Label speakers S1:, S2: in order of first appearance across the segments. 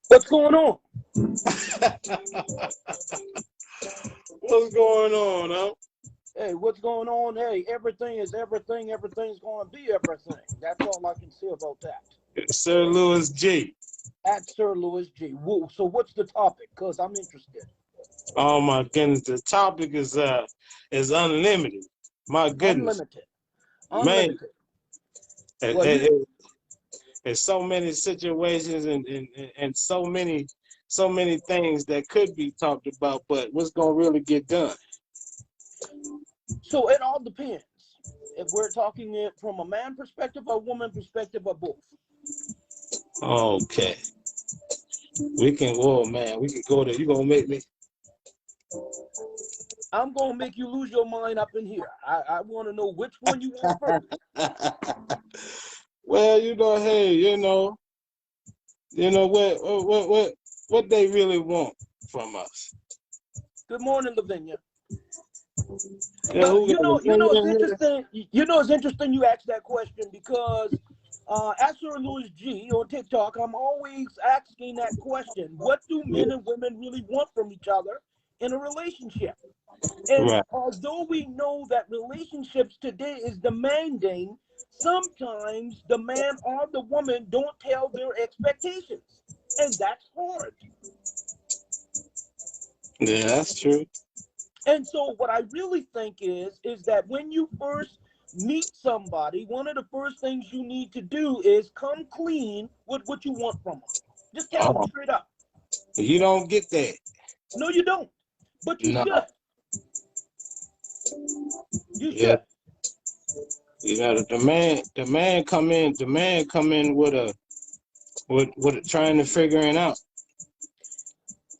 S1: What's going on?
S2: What's going on, huh?
S1: Hey, what's going on? Hey, everything is everything. Everything's going to be everything. That's all I can say about that.
S2: Sir Lewis G.
S1: At Sir Louis G. Woo. So what's the topic? Because I'm interested.
S2: Oh my goodness, the topic is unlimited. My goodness,
S1: Unlimited.
S2: man,
S1: Unlimited.
S2: it,
S1: Well,
S2: it, it- it's so many situations and so many things that could be talked about, but what's gonna really get done?
S1: so it all depends. If we're talking it from a man perspective, a woman perspective, or both.
S2: Okay, we can. Oh man, we can go there. You gonna make me?
S1: I'm going to make you lose your mind up in here. I want to know which one you want first.
S2: Well, hey, what they really want from us.
S1: Good morning, Lavinia.
S2: Yeah,
S1: Well,
S2: who got a
S1: it's
S2: million here?
S1: interesting. It's interesting you asked that question because, as Sir Louis G on TikTok, I'm always asking that question: what do
S2: Yeah,
S1: men and women really want from each other in a relationship? And
S2: right.
S1: although we know that relationships today is demanding, sometimes the man or the woman don't tell their expectations, and that's hard.
S2: Yeah, that's true.
S1: And so what I really think is that when you first meet somebody, one of the first things you need to do is come clean with what you want from them. Just tell them
S2: Oh,
S1: straight up.
S2: you don't get that.
S1: No, you don't. But you
S2: No.
S1: should. You
S2: Yeah,
S1: should.
S2: the man come in with trying to figure it out.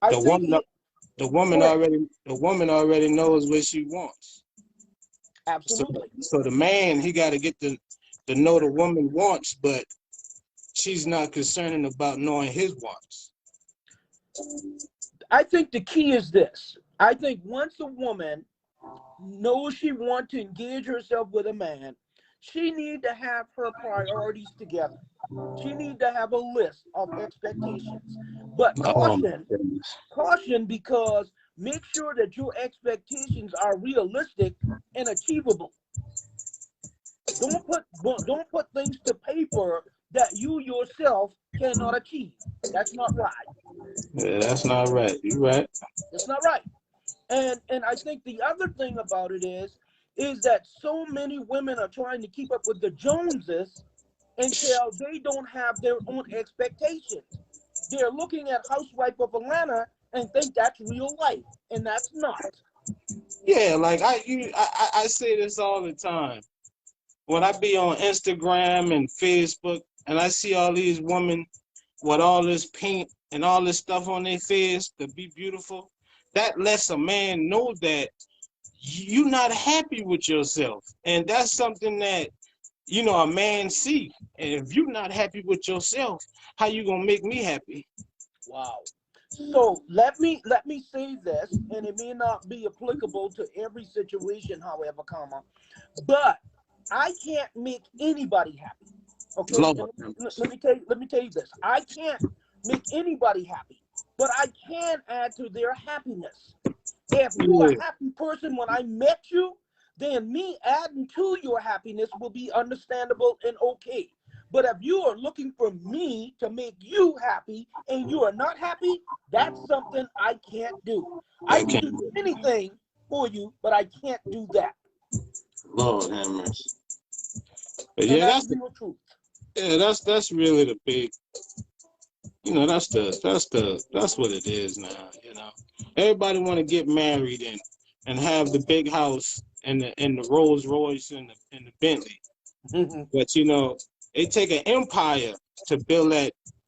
S1: I
S2: The
S1: think
S2: woman
S1: it
S2: the woman
S1: go ahead.
S2: already knows what she wants. So
S1: Absolutely.
S2: so the man he got to get to know the woman wants, but she's not concerning about knowing his wants.
S1: I think the key is this. I think once a woman knows she wants to engage herself with a man, she need to have her priorities together. She need to have a list of expectations. But
S2: Oh my
S1: caution,
S2: goodness.
S1: caution because make sure that your expectations are realistic and achievable. Don't put things to paper that you yourself cannot achieve. That's not right.
S2: Yeah, that's not right. You right.
S1: It's not right. And I think the other thing about it is that so many women are trying to keep up with the Joneses until they don't have their own expectations. They're looking at Housewife of Atlanta and think that's real life, and that's not.
S2: Yeah, like I say this all the time. When I be on Instagram and Facebook and I see all these women with all this paint and all this stuff on their face to be beautiful, that lets a man know that you're not happy with yourself. And that's something that, a man see. And if you're not happy with yourself, how you gonna make me happy?
S1: Wow. So let me say this, and it may not be applicable to every situation, however, comma, but I can't make anybody happy. Okay, and
S2: Lord.
S1: let me tell you this. I can't make anybody happy, but I can add to their happiness. If you're
S2: Yeah,
S1: a happy person when I met you, then me adding to your happiness will be understandable and okay. But if you are looking for me to make you happy and you are not happy, that's something I can't do. I
S2: I
S1: can
S2: can't.
S1: do anything for you, but I can't do that.
S2: Lord have mercy. But
S1: And
S2: yeah,
S1: that's real truth.
S2: that's really the big. That's what it is now. Everybody want to get married and have the big house and the Rolls Royce and the Bentley, but it take an empire to build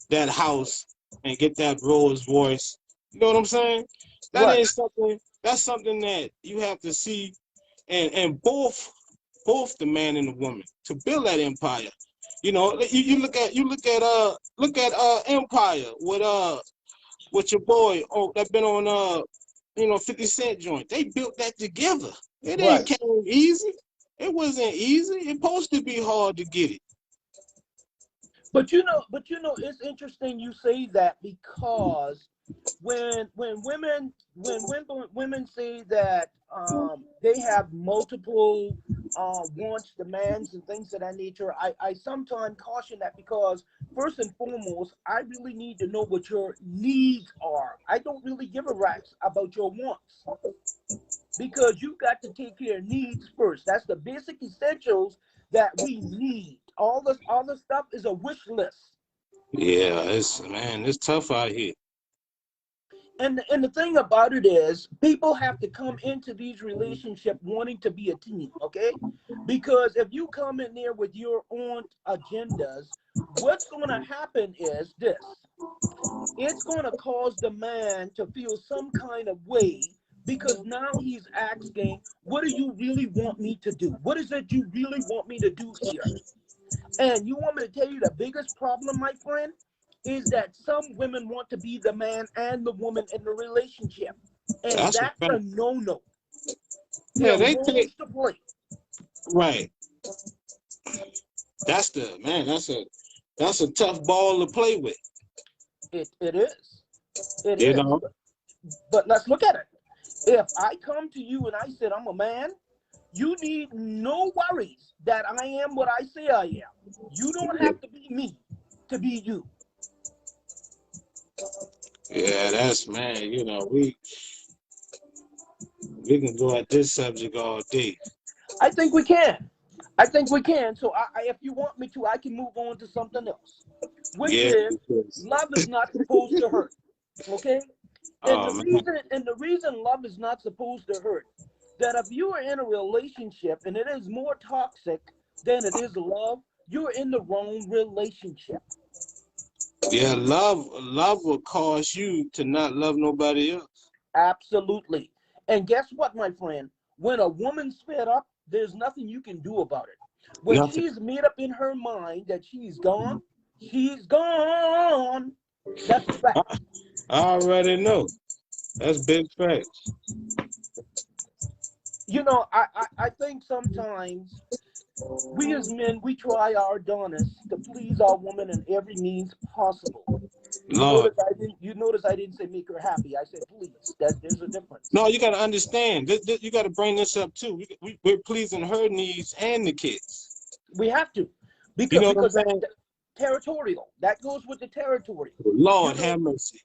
S2: that house and get that Rolls Royce. You know what I'm saying? That
S1: Right.
S2: ain't something. That's something that you have to see, and both the man and the woman to build that empire. You look at Empire with your boy that been on 50 Cent joint. They built that together. It ain't
S1: Right.
S2: came easy. It wasn't easy. It's supposed to be hard to get it.
S1: It's interesting you say that, because when women say that they have multiple wants, demands, and things of that nature, I sometimes caution that, because first and foremost, I really need to know what your needs are. I don't really give a rat's about your wants, because you got to take care of needs first. That's the basic essentials that we need. All this other stuff is a wish list.
S2: Yeah, it's tough out here.
S1: And the thing about it is, people have to come into these relationships wanting to be a team, okay? Because if you come in there with your own agendas, what's going to happen is this: it's going to cause the man to feel some kind of way, because now he's asking, what do you really want me to do? What is it you really want me to do here? And you want me to tell you the biggest problem, my friend, is that some women want to be the man and the woman in the relationship. And
S2: That's a
S1: that's
S2: fact.
S1: a no-no. There
S2: Yeah,
S1: are
S2: they take
S1: roles to play.
S2: right. That's a tough ball to play with.
S1: It is. It
S2: You
S1: is.
S2: know.
S1: But let's look at it. If I come to you and I said I'm a man, you need no worries that I am what I say I am. You don't have to be me to be you.
S2: Yeah, that's man. You know, we can go at this subject all day.
S1: I think we can. I think we can. So if you want me to, I can move on to something else, which
S2: Yeah,
S1: is
S2: because
S1: love is not supposed to hurt. Okay? And
S2: oh
S1: the
S2: man,
S1: reason love is not supposed to hurt, that if you are in a relationship and it is more toxic than it is love, you're in the wrong relationship.
S2: yeah, love will cause you to not love nobody else.
S1: Absolutely. And guess what, my friend? When a woman's fed up, there's nothing you can do about it. When
S2: Nothing.
S1: she's made up in her mind that she's gone, she's gone. That's a fact.
S2: I already know. That's big facts.
S1: I think sometimes we as men, we try our darnest to please our woman in every means possible.
S2: Lord,
S1: You notice I didn't say make her happy. I said please. That there's a difference.
S2: no, you got to understand. You got to bring this up too. We're pleasing her needs and the kids.
S1: We have to,
S2: You
S1: because
S2: know what I'm
S1: that
S2: saying?
S1: territorial. That goes with the territory. You
S2: Lord
S1: know,
S2: have mercy.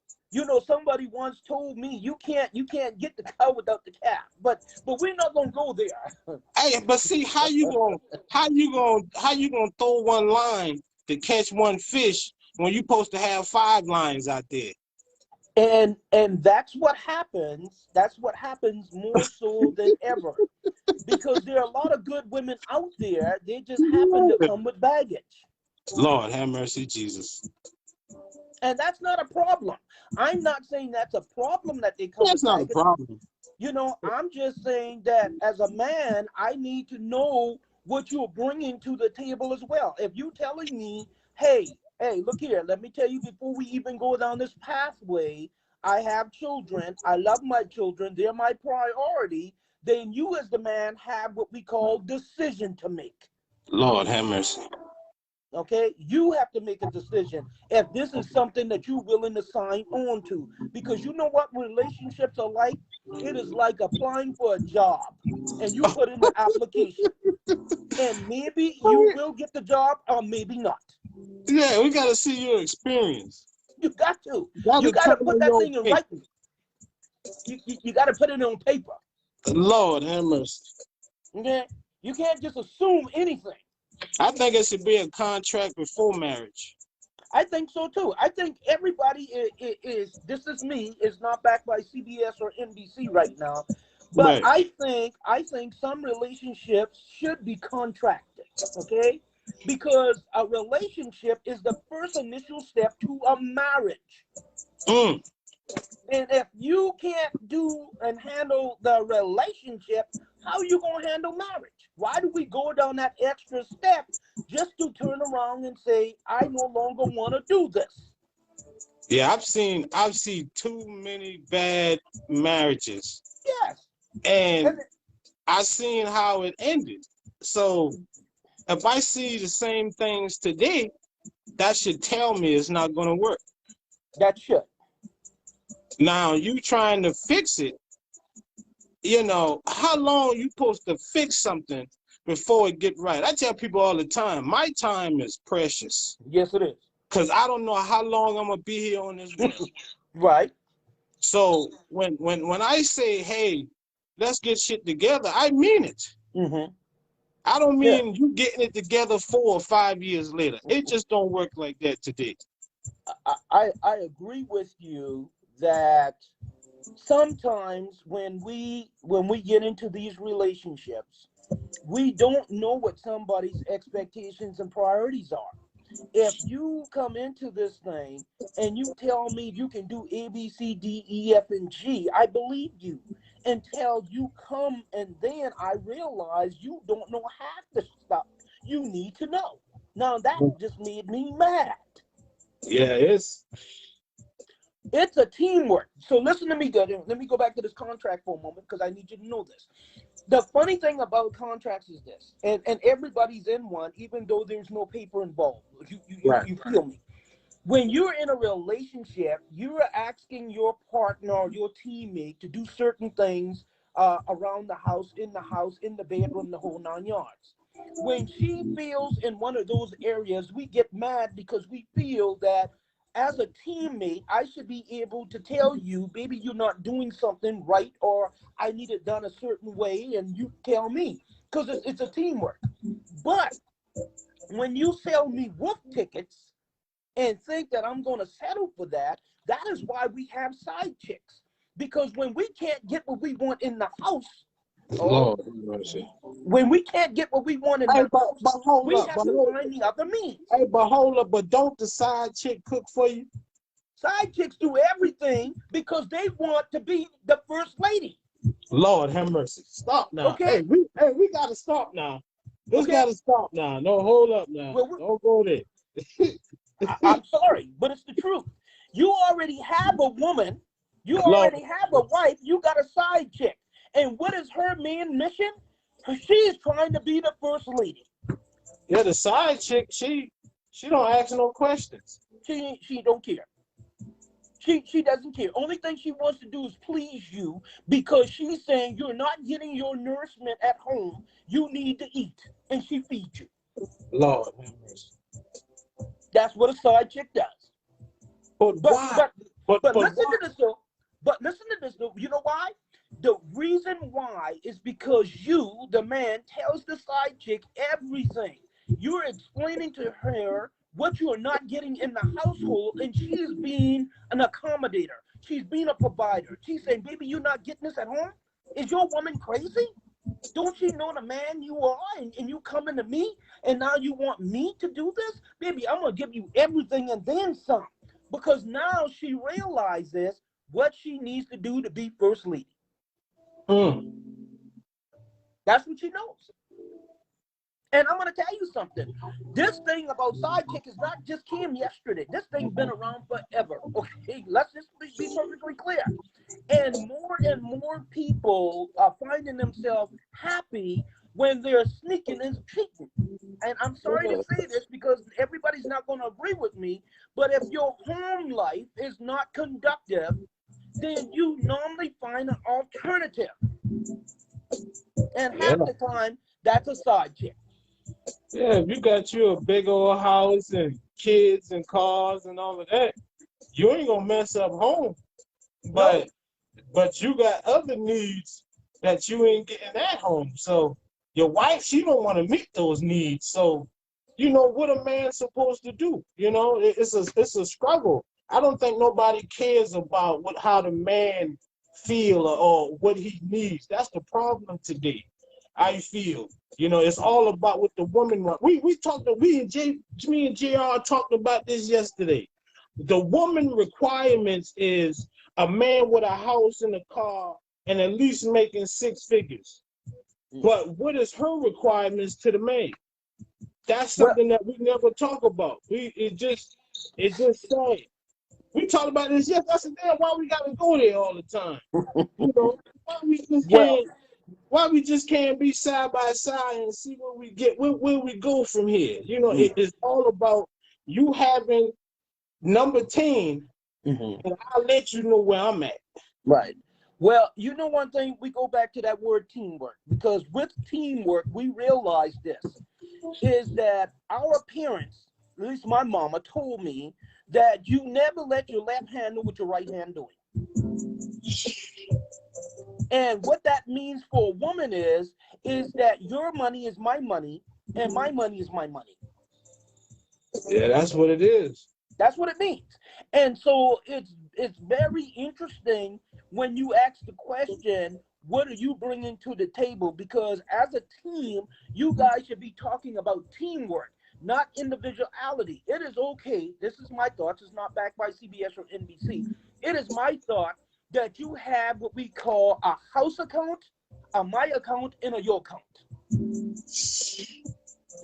S1: somebody once told me you can't get the cow without the calf. But we're not gonna go there.
S2: Hey, but see how you gonna throw one line to catch one fish when you supposed to have five lines out there?
S1: And that's what happens. That's what happens more so than ever. Because there are a lot of good women out there. They just happen to come with baggage.
S2: Lord have mercy, Jesus.
S1: And that's not a problem. I'm not saying that's a problem that they come
S2: That's
S1: with
S2: not a
S1: baggage.
S2: problem.
S1: I'm just saying that as a man, I need to know what you're bringing to the table as well. If you're telling me, hey, look here, let me tell you before we even go down this pathway, I have children, I love my children, they're my priority, then you as the man have what we call decision to make.
S2: Lord have mercy.
S1: Okay, you have to make a decision if this is something that you're willing to sign on to, because you know what relationships are like. It is like applying for a job, and you put in the application, and maybe you will get the job or maybe not.
S2: Yeah, we gotta see your experience.
S1: You got to. You
S2: Gotta
S1: got to
S2: turn
S1: put
S2: on
S1: that
S2: your
S1: thing in
S2: faith.
S1: writing. You got to put it on paper.
S2: Lord have mercy.
S1: Okay, you can't just assume anything.
S2: I think it should be a contract before marriage.
S1: I think so too. I think everybody is this is me, is not backed by CBS or NBC right now. But
S2: Right.
S1: I think some relationships should be contracted, okay? Because a relationship is the first initial step to a marriage.
S2: Mm.
S1: And if you can't do and handle the relationship, how are you going to handle marriage? Why do we go down that extra step just to turn around and say, I no longer want to do this?
S2: Yeah, I've seen too many bad marriages,
S1: Yes.
S2: and
S1: And
S2: I seen how it ended. So if I see the same things today, that should tell me it's not going to work.
S1: That should.
S2: Now, you trying to fix it, you know, how long you supposed to fix something before it get right? I tell people all the time, my time is precious.
S1: Yes, it is.
S2: Because I don't know how long I'm going to be here on this world.
S1: Right.
S2: So when I say, hey, let's get shit together, I mean it.
S1: Mm-hmm.
S2: I don't
S1: Yeah.
S2: mean you getting it together 4 or 5 years later. It just don't work like that today.
S1: I agree with you that sometimes when we get into these relationships, we don't know what somebody's expectations and priorities are. If you come into this thing and you tell me you can do A, B, C, D, E, F, and G, I believe you until you come and then I realize you don't know half the stuff you need to know. Now that just made me mad.
S2: Yeah,
S1: It's a teamwork. So listen to me good. Let me go back to this contract for a moment because I need you to know this. The funny thing about contracts is this, and everybody's in one, even though there's no paper involved.
S2: right.
S1: You feel me? When you're in a relationship, you're asking your partner or your teammate to do certain things around the house, in the bedroom, the whole 9 yards. When she feels in one of those areas, we get mad because we feel that as a teammate, I should be able to tell you, baby, you're not doing something right, or I need it done a certain way, and you tell me because it's a teamwork. But when you sell me wolf tickets and think that I'm going to settle for that, that is why we have side chicks. Because when we can't get what we want in the house, oh,
S2: Lord have mercy.
S1: when we can't get what we want in
S2: Hey,
S1: the house,
S2: but hold
S1: we
S2: up,
S1: have to find the other means.
S2: hey, but hold up, but don't the side chick cook for you?
S1: Side chicks do everything because they want to be the first lady.
S2: Lord have mercy. Stop now.
S1: Okay?
S2: Hey, we gotta stop now. This
S1: Okay?
S2: gotta stop now. No, hold up now.
S1: Well,
S2: Don't go there.
S1: I'm sorry, but it's the truth. You already have a woman. You
S2: Lord,
S1: already have a wife. You got a side chick. And what is her main mission? She's trying to be the first lady.
S2: yeah, the side chick, she don't ask no questions.
S1: She don't care. She doesn't care. Only thing she wants to do is please you because she's saying you're not getting your nourishment at home. You need to eat. And she feeds you.
S2: Lord have mercy.
S1: That's what a side chick does.
S2: But
S1: But
S2: why?
S1: but but
S2: But
S1: listen
S2: why?
S1: to this though. But listen to this though. You know why? The reason why is because you, the man, tells the side chick everything. You're explaining to her what you are not getting in the household, and she is being an accommodator. She's being a provider. She's saying, baby, you're not getting this at home? Is your woman crazy? Don't she know the man you are, and you coming to me and now you want me to do this? Baby, I'm going to give you everything and then some. Because now she realizes what she needs to do to be first lady.
S2: Mm.
S1: That's what she knows. And I'm going to tell you something. This thing about sidekick is not just came yesterday. This thing's been around forever. Okay, let's just be perfectly clear. And more people are finding themselves happy when they're sneaking and cheating. And I'm sorry to say this because everybody's not going to agree with me, but if your home life is not conductive, then you normally find an alternative. And
S2: Yeah.
S1: half the time, that's a side chick.
S2: Yeah, if you got you a big old house and kids and cars and all of that, you ain't gonna mess up home.
S1: No.
S2: But you got other needs that you ain't getting at home. So your wife, she don't want to meet those needs. So you know what a man's supposed to do. You know, it's a struggle. I don't think nobody cares about how the man feel or what he needs. That's the problem today. I feel. You know, it's all about what the woman wants. Me and JR talked about this yesterday. The woman requirements is a man with a house and a car and at least making 6 figures. But what is her requirements to the man? That's
S1: Well,
S2: something that we never talk about. It just sad. We talked about this yesterday. I said, damn, why we gotta go there all the time? You know, why we just
S1: well,
S2: can't why we just can't be side by side and see where we go from here. You know, it's all about you having number 10,
S1: Mm-hmm.
S2: and I'll let you know where I'm at.
S1: Right. Well, you know one thing, we go back to that word teamwork, because with teamwork, we realize this, is that our parents, at least my mama, told me that you never let your left hand know what your right hand doing. And what that means for a woman is that your money is my money and my money is my money.
S2: Yeah, that's what it is.
S1: That's what it means. And so it's very interesting when you ask the question, what are you bringing to the table? Because as a team, you guys should be talking about teamwork, not individuality. It is okay. This is my thoughts. It's not backed by CBS or NBC. It is my thought that you have what we call a house account, a my account, and a your account.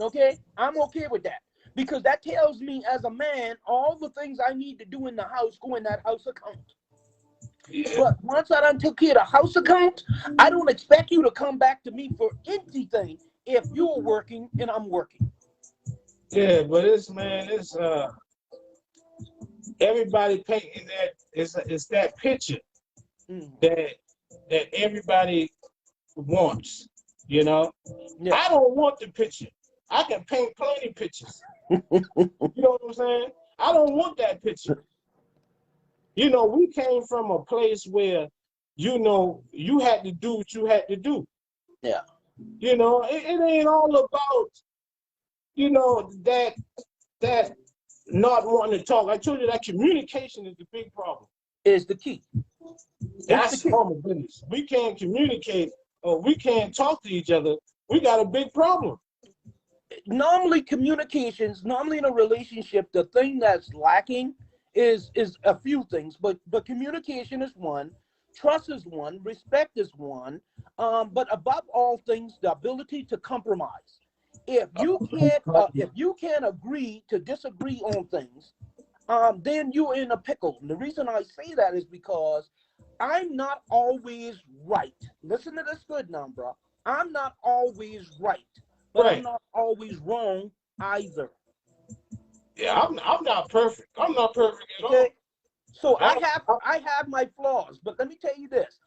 S1: Okay? I'm okay with that. Because that tells me as a man, all the things I need to do in the house go in that house account.
S2: Yeah.
S1: But once I done took care of the house account, I don't expect you to come back to me for anything if you're working and I'm working.
S2: Yeah, but it's everybody painting that it's that picture
S1: Mm.
S2: that everybody wants, you know.
S1: Yeah.
S2: I don't want the picture. I can paint plenty pictures. You know what I'm saying? I don't want that picture. You know, we came from a place where, you know, you had to do what you had to do.
S1: Yeah.
S2: You know, it ain't all about, you know, that not wanting to talk. I told you that communication is the big problem.
S1: Is the key. It's the
S2: That's
S1: key.
S2: oh my goodness. We can't communicate or we can't talk to each other. We got a big problem.
S1: Normally normally in a relationship, the thing that's lacking is a few things, but communication is one, trust is one, respect is one, but above all things, the ability to compromise. If you can't agree to disagree on things, then you're in a pickle. And the reason I say that is because I'm not always right. Listen to this good now, bro. I'm not always right, but I'm
S2: Right.
S1: not always wrong either.
S2: Yeah, I'm not perfect. I'm not perfect at all.
S1: Okay? So
S2: I,
S1: I have my flaws, but let me tell you this.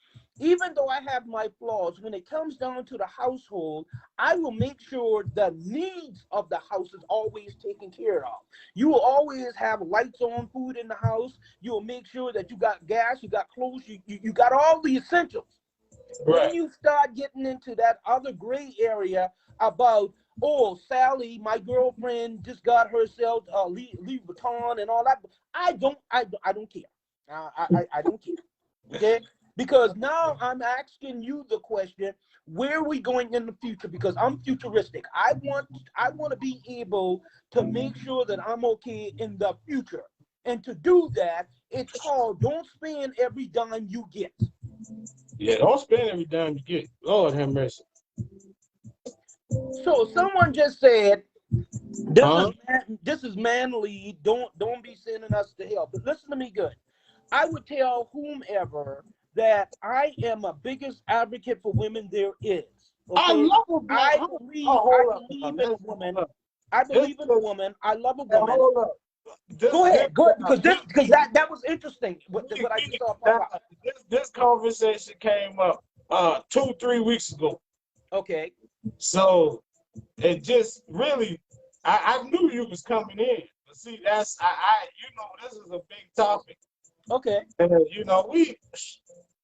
S1: Even though I have my flaws, when it comes down to the household, I will make sure the needs of the house is always taken care of. You will always have lights on, food in the house. You will make sure that you got gas, you got clothes, you got all the essentials. When
S2: right.
S1: you start getting into that other gray area about, oh, Sally, my girlfriend just got herself Louis Vuitton and all that, I don't care. I don't care. Okay, because now I'm asking you the question: where are we going in the future? Because I'm futuristic. I want to be able to make sure that I'm okay in the future, and to do that, it's called don't spend every dime you get.
S2: Yeah, don't spend every dime you get. Lord have mercy.
S1: So someone just said, "This is
S2: Huh?
S1: this is manly. Don't be sending us to hell." But listen to me good. I would tell whomever that I am a biggest advocate for women there is.
S2: I
S1: Okay,
S2: love a black.
S1: I
S2: Oh,
S1: believe I
S2: hold up, now,
S1: believe in
S2: man.
S1: a
S2: Hold
S1: woman.
S2: up.
S1: I
S2: This,
S1: believe in a
S2: this,
S1: woman. I love a
S2: hey,
S1: woman.
S2: hold up.
S1: Go
S2: This,
S1: ahead, go ahead, because
S2: this,
S1: that was interesting. What I just saw pop
S2: now,
S1: up.
S2: this conversation came up 2-3 weeks ago.
S1: Okay,
S2: So it just really, I knew you was coming in. But see, that's you know, this is a big topic,
S1: okay,
S2: and you know,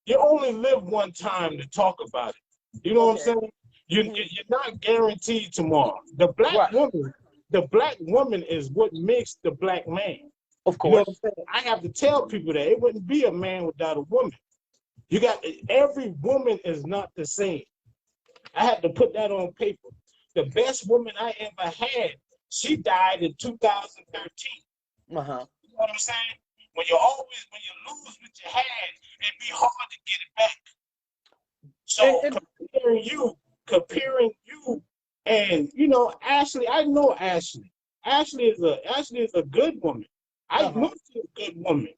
S2: you only live one time to talk about it. You know what I'm
S1: okay.
S2: saying?
S1: Hmm.
S2: You're not guaranteed tomorrow.
S1: Right,
S2: The black woman is what makes the black man.
S1: of
S2: You know what I'm
S1: course.
S2: saying? I have to tell people that it wouldn't be a man without a woman. You got every woman is not the same. I had to put that on paper. The best woman I ever had, she died in 2013.
S1: Uh-huh.
S2: You know what I'm saying? When you lose what you had, it'd be hard to get it back.
S1: And,
S2: So
S1: and
S2: comparing you, and you know, Ashley, I know Ashley. Ashley is a good woman. I
S1: uh-huh.
S2: know she's a good woman,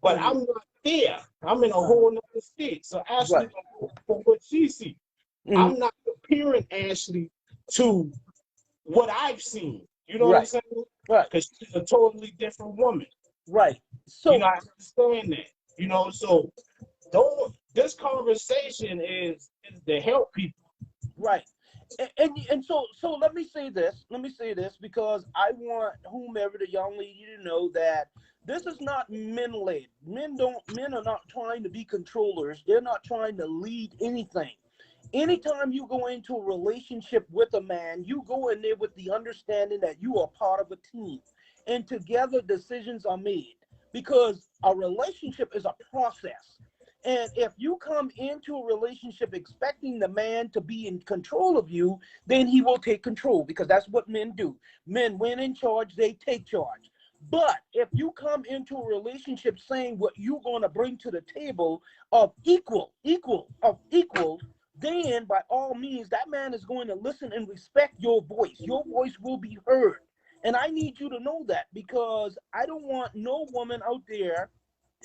S2: but
S1: Hmm.
S2: I'm not there. I'm in a
S1: Uh-huh.
S2: whole nother state. So Ashley
S1: Right.
S2: gonna go for what she sees.
S1: Hmm.
S2: I'm not comparing Ashley to what I've seen. You know what I'm
S1: Right.
S2: saying?
S1: Right.
S2: because she's a totally different woman.
S1: Right.
S2: You
S1: So
S2: know, I understand that. You know, so don't. This conversation is to help people.
S1: right. And so let me say this. Let me say this because I want whomever the young lady to know that this is not men led. Men are not trying to be controllers. They're not trying to lead anything. Anytime you go into a relationship with a man, you go in there with the understanding that you are part of a team and together decisions are made because a relationship is a process. And if you come into a relationship expecting the man to be in control of you, then he will take control because that's what men do. Men, when in charge, they take charge. But if you come into a relationship saying what you're going to bring to the table of equals, then by all means, that man is going to listen and respect your voice. Your voice will be heard. And I need you to know that because I don't want no woman out there,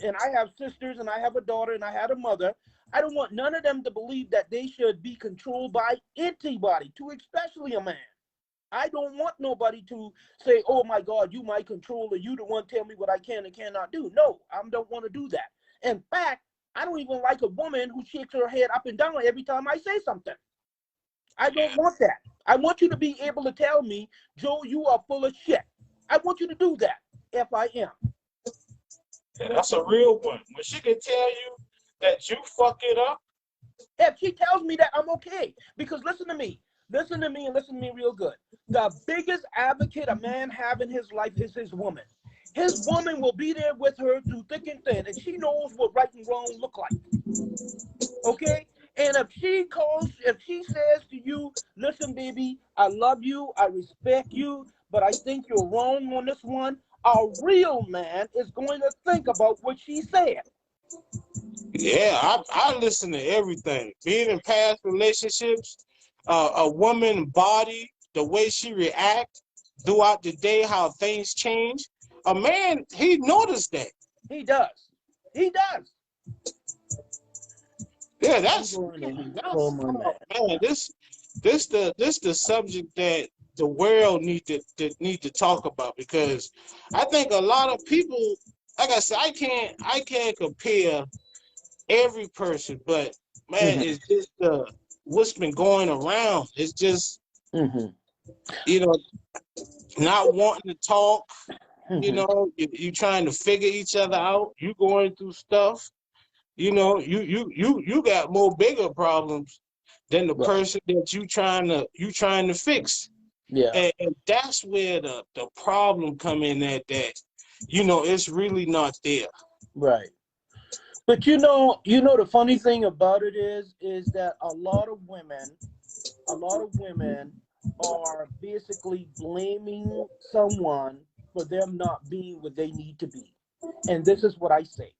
S1: and I have sisters and I have a daughter and I had a mother. I don't want none of them to believe that they should be controlled by anybody, to especially a man. I don't want nobody to say, oh my God, you my controller, you the one tell me what I can and cannot do. No, I don't want to do that. In fact, I don't even like a woman who shakes her head up and down every time I say something. I don't want that. I want you to be able to tell me, Joe, you are full of shit. I want you to do that if I am.
S2: Yeah, that's a real one. When she can tell you that you fuck it up.
S1: If she tells me that, I'm okay. Because listen to me. Listen to me and listen to me real good. The biggest advocate a man have in his life is his woman. His woman will be there with her through thick and thin, and she knows what right and wrong look like. Okay? And if she says to you, listen, baby, I love you, I respect you, but I think you're wrong on this one, a real man is going to think about what she said.
S2: Yeah, I listen to everything. Being in past relationships, a woman body, the way she react throughout the day, how things change. A man, he noticed that.
S1: He does. He does.
S2: Yeah,
S1: I'm going to call my
S2: oh,
S1: man.
S2: man, this the subject that the world need to talk about because I think a lot of people, like I said, I can't compare every person, but man,
S1: Mm-hmm.
S2: it's just what's been going around. It's just
S1: Mm-hmm.
S2: you know not wanting to talk. You
S1: Mm-hmm.
S2: know, you trying to figure each other out. You going through stuff. You know, you got more bigger problems than the
S1: Right.
S2: person that you trying to fix.
S1: Yeah.
S2: And that's where the problem come in at that, it's really not there.
S1: Right. But the funny thing about it is that a lot of women are basically blaming someone for them not being what they need to be. And this is what I say.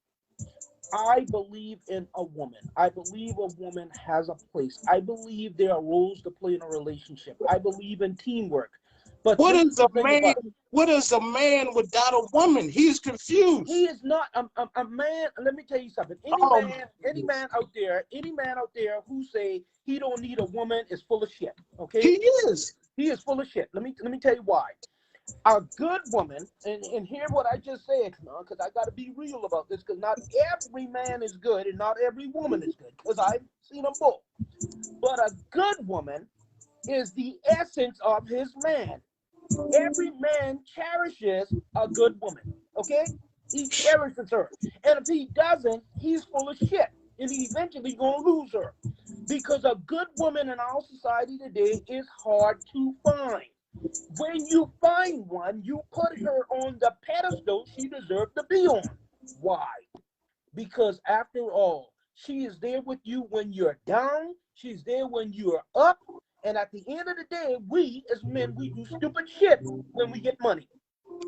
S1: I believe in a woman. I believe a woman has a place. I believe there are roles to play in a relationship. I believe in teamwork. But
S2: What
S1: this is
S2: is
S1: the
S2: a
S1: thing
S2: man?
S1: about it.
S2: What is a man without a woman? He's
S1: He
S2: confused.
S1: is not a man. Let me tell you something. Any
S2: Oh my
S1: man, any
S2: goodness.
S1: man out there, any man out there who say he don't need a woman is full of shit.
S2: He
S1: Okay,
S2: is.
S1: he is full of shit. Let me tell you why. A good woman, and hear what I just said, because I got to be real about this, because not every man is good and not every woman is good, because I've seen them both. But a good woman is the essence of his man. Every man cherishes a good woman. Okay? He cherishes her. And if he doesn't, he's full of shit. And he eventually gonna lose her. Because a good woman in our society today is hard to find. When you find one, you put her on the pedestal she deserves to be on. Why? Because after all, she is there with you when you're down, she's there when you're up, and at the end of the day, we as men, we do stupid shit when we get money.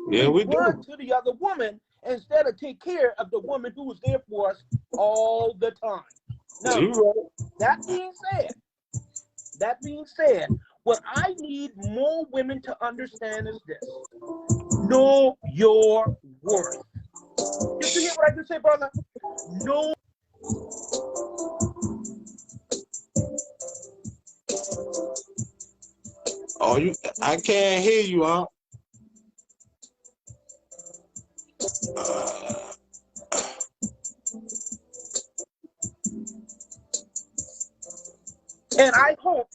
S2: Yeah,
S1: We
S2: we
S1: run
S2: do.
S1: to the other woman instead of take care of the woman who is there for us all the time.
S2: Yeah,
S1: Now,
S2: you right.
S1: that being said, that being said, what I need more women to understand is this: know your worth. Did you hear what I just said, brother? Know.
S2: Oh, I can't hear you, huh?
S1: And I hope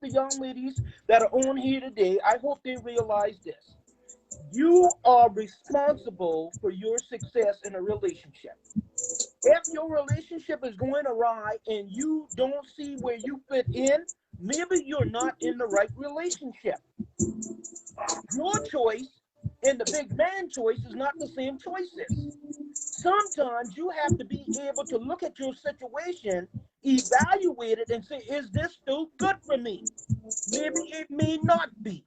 S1: the young ladies that are on here today, I hope they realize this. You are responsible for your success in a relationship. If your relationship is going awry and you don't see where you fit in, maybe you're not in the right relationship. Your choice and the big man choice is not the same choices. Sometimes you have to be able to look at your situation, evaluate it, and say, is this still good for me? Maybe it may not be.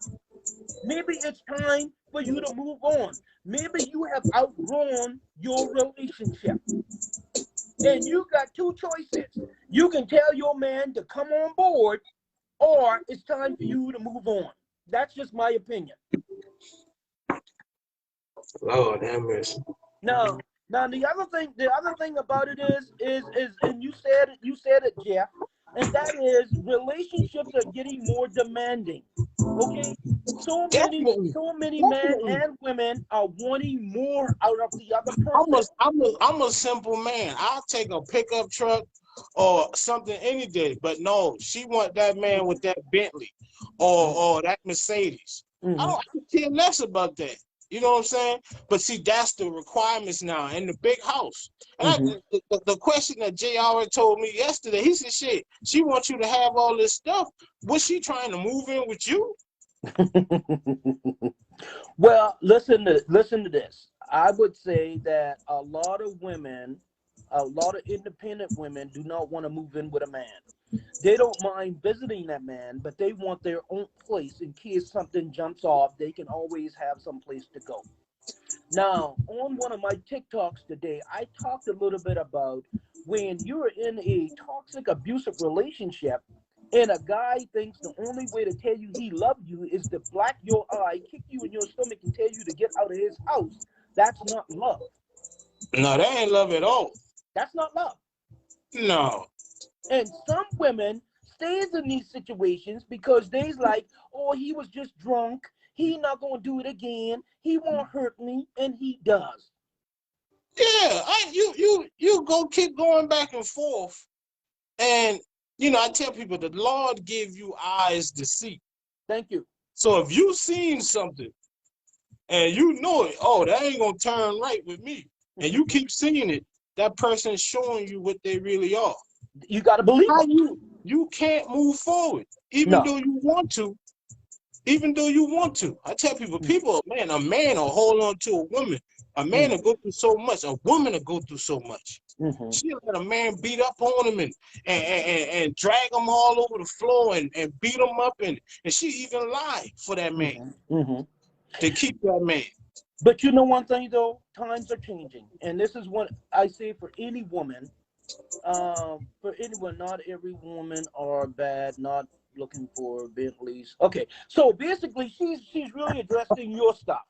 S1: Maybe it's time for you to move on. Maybe you have outgrown your relationship. And you got two choices. You can tell your man to come on board, or it's time for you to move on. That's just my opinion.
S2: Lord have mercy.
S1: Now, now the other thing about it is, and you said it, Jeff, and that is relationships are getting more demanding. Okay, so many
S2: Definitely,
S1: so many men
S2: definitely.
S1: and women are wanting more out of the other
S2: I'm
S1: person.
S2: a, I'm a simple man. I'll take a pickup truck or something any day. But no, she want that man with that Bentley or that Mercedes.
S1: Mm-hmm.
S2: I don't care less about that. You know what I'm saying? But see, that's the requirements now in the big house. And
S1: Mm-hmm.
S2: the question that Jay already told me yesterday, he said, shit, she wants you to have all this stuff. Was she trying to move in with you?
S1: Well, listen to this. I would say that a lot of women, a lot of independent women, do not want to move in with a man. They don't mind visiting that man, but they want their own place in case something jumps off. They can always have some place to go. Now, on one of my TikToks today, I talked a little bit about when you're in a toxic, abusive relationship and a guy thinks the only way to tell you he loved you is to black your eye, kick you in your stomach, and tell you to get out of his house. That's not love.
S2: No, that ain't love at all.
S1: That's not love.
S2: No.
S1: And some women stays in these situations because they's like, oh, he was just drunk. He not gonna do it again. He won't hurt me, and he does.
S2: Yeah, you go keep going back and forth. And I tell people the Lord gave you eyes to see.
S1: Thank you.
S2: So if you seen something and you know it, oh, that ain't gonna turn right with me, and
S1: Mhm.
S2: you keep seeing it, that person is showing you what they really are.
S1: You got to believe
S2: How
S1: them.
S2: you can't move forward, even
S1: No.
S2: though you want to. Even though you want to. I tell people,
S1: Mhm.
S2: a man will hold on to a woman. A man will
S1: Mhm.
S2: go through so much. A woman will go through so much.
S1: Mhm.
S2: She'll let a man beat up on him and drag him all over the floor and beat him up and she even lied for that man
S1: Mhm. Mhm.
S2: to keep that man.
S1: But you know one thing though, times are changing, and this is what I say for any woman. For anyone, not every woman are bad. Not looking for Bentleys. Okay, so basically, she's really addressing your stuff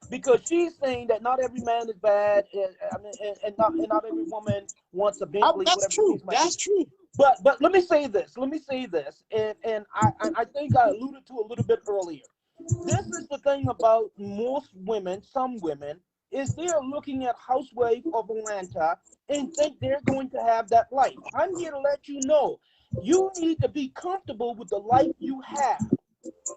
S1: because she's saying that not every man is bad, I mean, and not every woman wants a Bentley,
S2: That's
S1: whatever the
S2: true.
S1: case might be.
S2: That's true.
S1: But let me say this. Let me say this, and I think I alluded to a little bit earlier. This is the thing about most women, some women, is they're looking at Housewife of Atlanta and think they're going to have that life. I'm here to let you know you need to be comfortable with the life you have.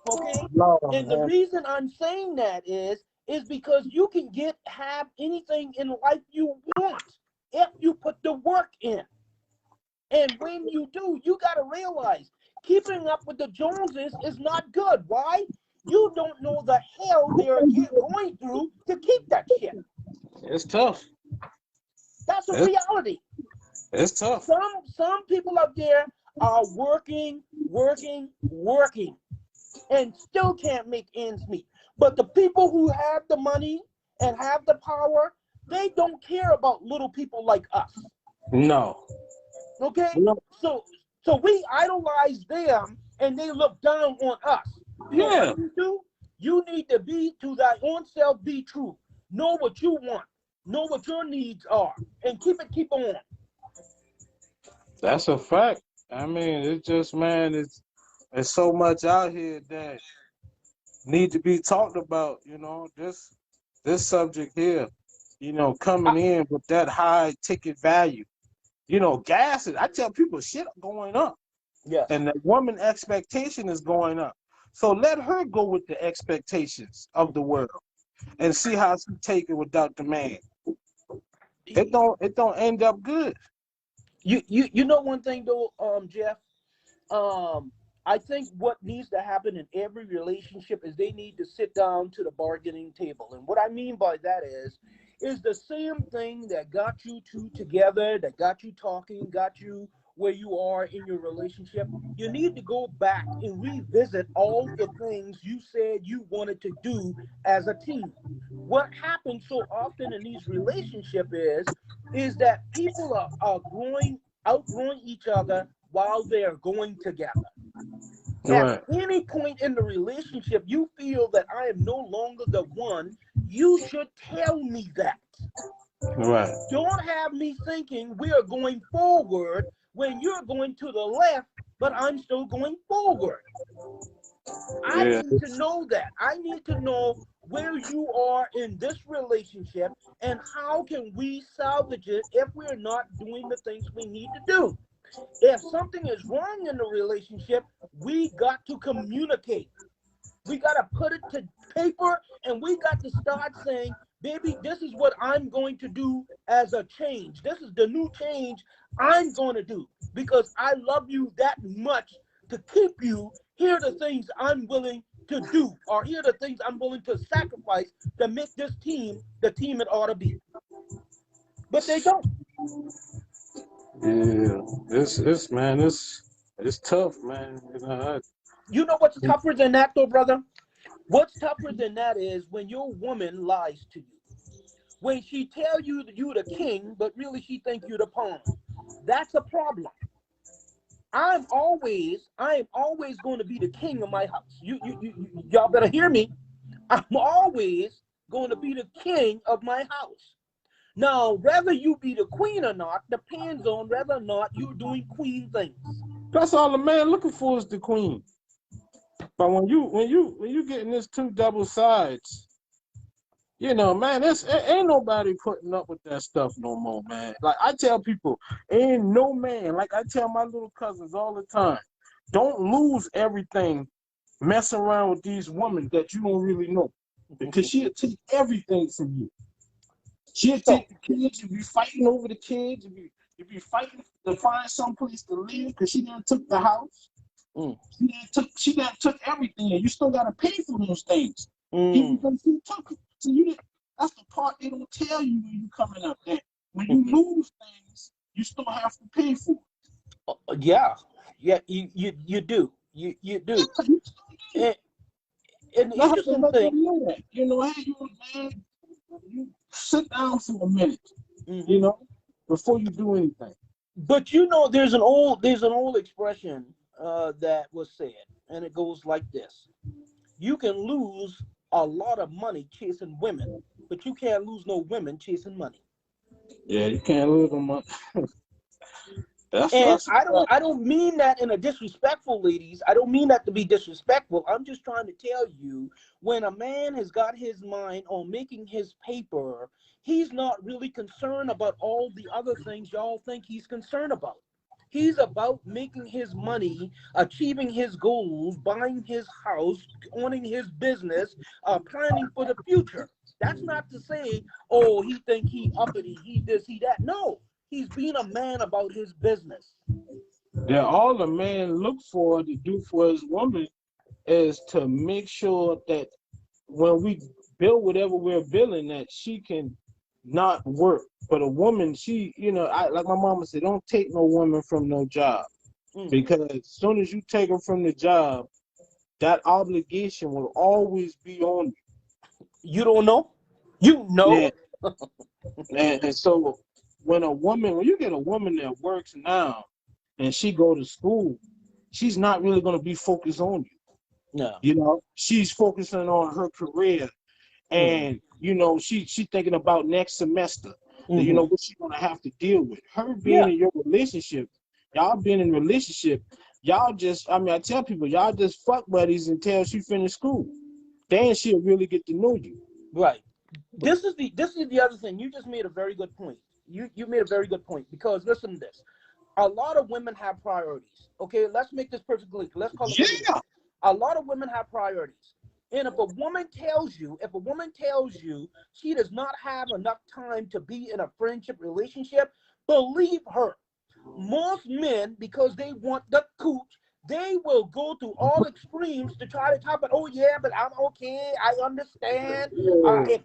S1: Okay?
S2: Lord,
S1: And the
S2: man.
S1: reason I'm saying that is because you can have anything in life you want if you put the work in. And when you do, you got to realize keeping up with the Joneses is not good. Why? You don't know the hell they're going through to keep that shit.
S2: It's tough.
S1: That's a
S2: It's,
S1: reality.
S2: it's tough.
S1: Some people out there are working, working, working, and still can't make ends meet. But the people who have the money and have the power, they don't care about little people like us.
S2: No.
S1: Okay?
S2: No.
S1: So we idolize them and they look down on us. So what
S2: Yeah,
S1: do? You need to be to thy own self, be true. Know what you want, know what your needs are, and keep on.
S2: that's a fact. I mean, it's just, man, it's so much out here that need to be talked about, this subject here. coming in with that high ticket value. Gas is, I tell people, shit going up.
S1: Yes.
S2: And the woman expectation is going up. So let her go with the expectations of the world and see how she take it without the man. It don't end up good.
S1: You know one thing though, Jeff. Um, I think what needs to happen in every relationship is they need to sit down to the bargaining table. And what I mean by that is the same thing that got you two together, that got you talking, got you where you are in your relationship. You need to go back and revisit all the things you said you wanted to do as a team. What happens so often in these relationships is that people are growing outgrowing each other while they are going together. At
S2: Right,
S1: any point in the relationship, you feel that I am no longer the one, you should tell me that.
S2: right.
S1: Don't have me thinking we are going forward when you're going to the left, but I'm still going forward. I
S2: Yeah,
S1: need to know that. I need to know where you are in this relationship and how can we salvage it if we're not doing the things we need to do. If something is wrong in the relationship, we got to communicate. We got to put it to paper and we got to start saying, baby, this is what I'm going to do as a change. This is the new change I'm going to do because I love you that much to keep you. Here are the things I'm willing to do, or here are the things I'm willing to sacrifice to make this team the team it ought to be. But they don't.
S2: yeah. It's man, it's tough, man.
S1: You know what's tougher than that, though, brother? What's tougher than that is when your woman lies to you. When she tell you that you're the king, but really she think you're the pawn. That's a problem. I am always going to be the king of my house. Y'all better hear me. I'm always going to be the king of my house. Now, whether you be the queen or not depends on whether or not you're doing queen things.
S2: That's all the man looking for is the queen. But when you getting this two double sides, man, ain't nobody putting up with that stuff no more, man. Like I tell people, ain't no man. Like I tell my little cousins all the time, don't lose everything messing around with these women that you don't really know, because she'll take everything from you. She'll
S1: So,
S2: take the kids. You be fighting over the kids. You be fighting to find some place to live because she done took the house.
S1: mm,
S2: She done took everything, and you still gotta pay for those things. Even
S1: mm,
S2: though she took it. So that's the part they don't tell you when you coming up there. When you lose things, you still have to pay for it.
S1: yeah, yeah, you do, you do.
S2: Yeah, you still do.
S1: And, and the
S2: You have to
S1: interesting
S2: let
S1: thing,
S2: them know that. Hey, man, you sit down for a minute, you
S1: mhm.
S2: know, before you do anything.
S1: But there's an old expression that was said, and it goes like this: you can lose a lot of money chasing women, but you can't lose no women chasing money.
S2: Yeah, you can't lose them. That's
S1: And
S2: that's
S1: I don't mean that in a disrespectful, ladies. I don't mean that to be disrespectful. I'm just trying to tell you, when a man has got his mind on making his paper, he's not really concerned about all the other things y'all think he's concerned about. He's about making his money, achieving his goals, buying his house, owning his business, planning for the future. That's not to say, oh, he think he uppity, he this, he that. No, he's being a man about his business.
S2: that all the man look for to do for his woman is to make sure that when we build whatever we're building, that she can not work. But a woman, I like my mama said, don't take no woman from no job,
S1: Mm.
S2: because as soon as you take her from the job, that obligation will always be on
S1: You don't know? You
S2: you.
S1: know?
S2: And so when you get a woman that works now and she go to school, she's not really going to be focused on you.
S1: No.
S2: She's focusing on her career,
S1: Mm.
S2: and she thinking about next semester.
S1: Hmm.
S2: What she's gonna have to deal with. Her being
S1: Yeah.
S2: in your relationship, y'all being in a relationship, y'all just I tell people, y'all just fuck buddies until she finish school. Then she'll really get to know you.
S1: Right. This is the other thing. You just made a very good point. You made a very good point, because listen to this. A lot of women have priorities. Okay, let's make this perfectly clear. Let's call it what it is.
S2: Yeah.
S1: A lot of women have priorities. And if a woman tells you she does not have enough time to be in a friendship relationship, believe her. Most men, because they want the cooch, they will go to all extremes to try to top it. Oh yeah, but I'm okay. I understand.
S2: Yeah.
S1: If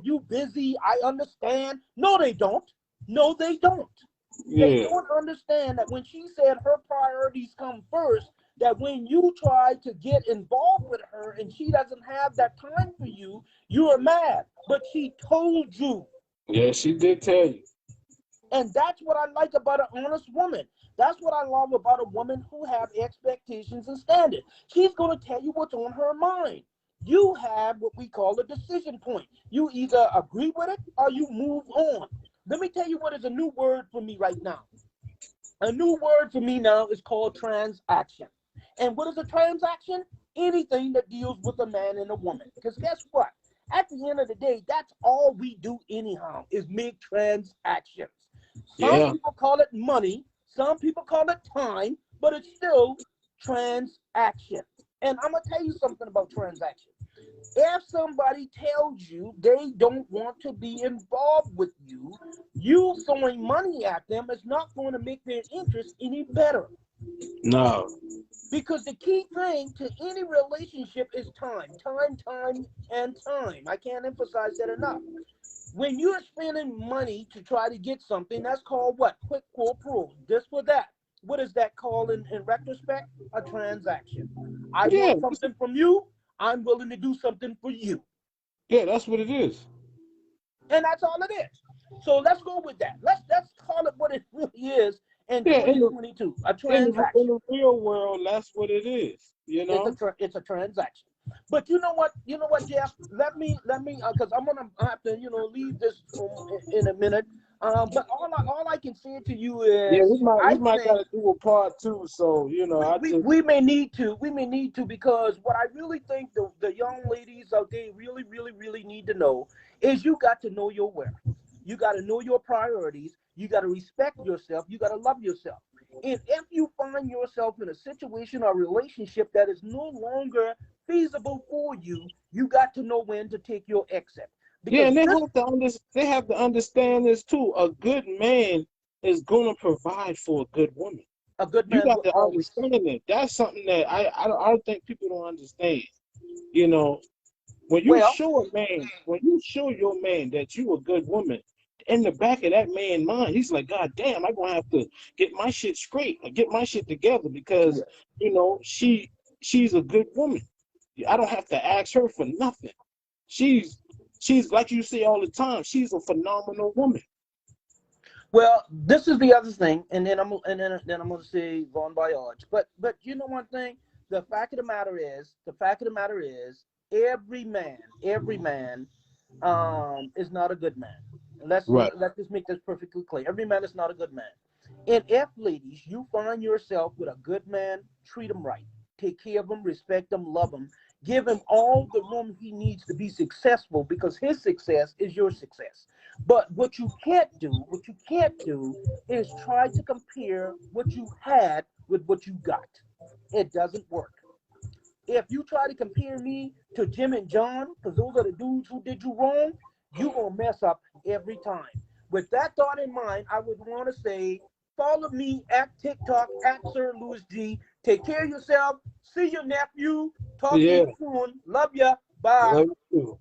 S1: you busy, I understand. No, they don't. No, they don't. They
S2: Yeah.
S1: don't understand that when she said her priorities come first, that when you try to get involved with her and she doesn't have that time for you, you are mad. But she told you.
S2: Yeah, she did tell you.
S1: And that's what I like about an honest woman. That's what I love about a woman who have expectations and standards. She's going to tell you what's on her mind. You have what we call a decision point. You either agree with it or you move on. Let me tell you what is a new word for me right now. A new word for me now is called transaction. And what is a transaction? Anything that deals with a man and a woman. Because guess what? At the end of the day, that's all we do anyhow, is make transactions. Some
S2: Yeah.
S1: people call it money, some people call it time, but it's still transaction. And I'm gonna tell you something about transaction. If somebody tells you they don't want to be involved with you, you throwing money at them is not going to make their interest any better.
S2: No.
S1: Because the key thing to any relationship is time, time, time, and time. I can't emphasize that enough. When you're spending money to try to get something, that's called what? Quick quo pro. This for that. What is that called in retrospect? A transaction. I
S2: Yeah.
S1: want something from you. I'm willing to do something for you.
S2: Yeah, that's what it is.
S1: And that's all it is. So let's go with that. Let's call it what it really is in
S2: Yeah,
S1: 2022. A
S2: in
S1: transaction.
S2: the real world, that's what it is. You know?
S1: It's a transaction. But you know what? You know what, Jeff? Let me because I'm gonna have to leave this room in a minute. But all I can say to you
S2: Yeah,
S1: is
S2: we
S1: I
S2: might
S1: think
S2: gotta do a part two. So, I just
S1: we may need to because what I really think the young ladies out there really need to know is you got to know your worth. You got to know your priorities. You got to respect yourself. You got to love yourself. And if you find yourself in a situation or relationship that is no longer feasible for you, you got to know when to take your exit.
S2: yeah,
S1: Because
S2: and
S1: this
S2: they have to understand this too. A good man is gonna provide for a good woman.
S1: a good
S2: You
S1: man
S2: got
S1: will
S2: to
S1: always.
S2: understand that. That's something that I don't think people don't understand. You know,
S1: Well,
S2: when you show your man that you a good woman, in the back of that man's mind, he's like, God damn, I'm gonna have to get my shit straight or get my shit together because
S1: yes.
S2: she's a good woman. I don't have to ask her for nothing. She's she's like you say all the time. She's a phenomenal woman.
S1: Well, this is the other thing, and then I'm gonna say Von Voyage. But you know one thing, the fact of the matter is, every man is not a good man. Let's
S2: Right.
S1: let's just make this perfectly clear. Every man is not a good man. And if, ladies, you find yourself with a good man, treat him right. Take care of him, respect him, love him. Give him all the room he needs to be successful because his success is your success. But what you can't do is try to compare what you had with what you got. It doesn't work. If you try to compare me to Jim and John, because those are the dudes who did you wrong, you gonna mess up every time. With that thought in mind, I would want to say follow me at TikTok at Sir Louis G. Take care of yourself. See your nephew. Talk to
S2: Yeah.
S1: you soon. Love ya. Bye.
S2: Love you too.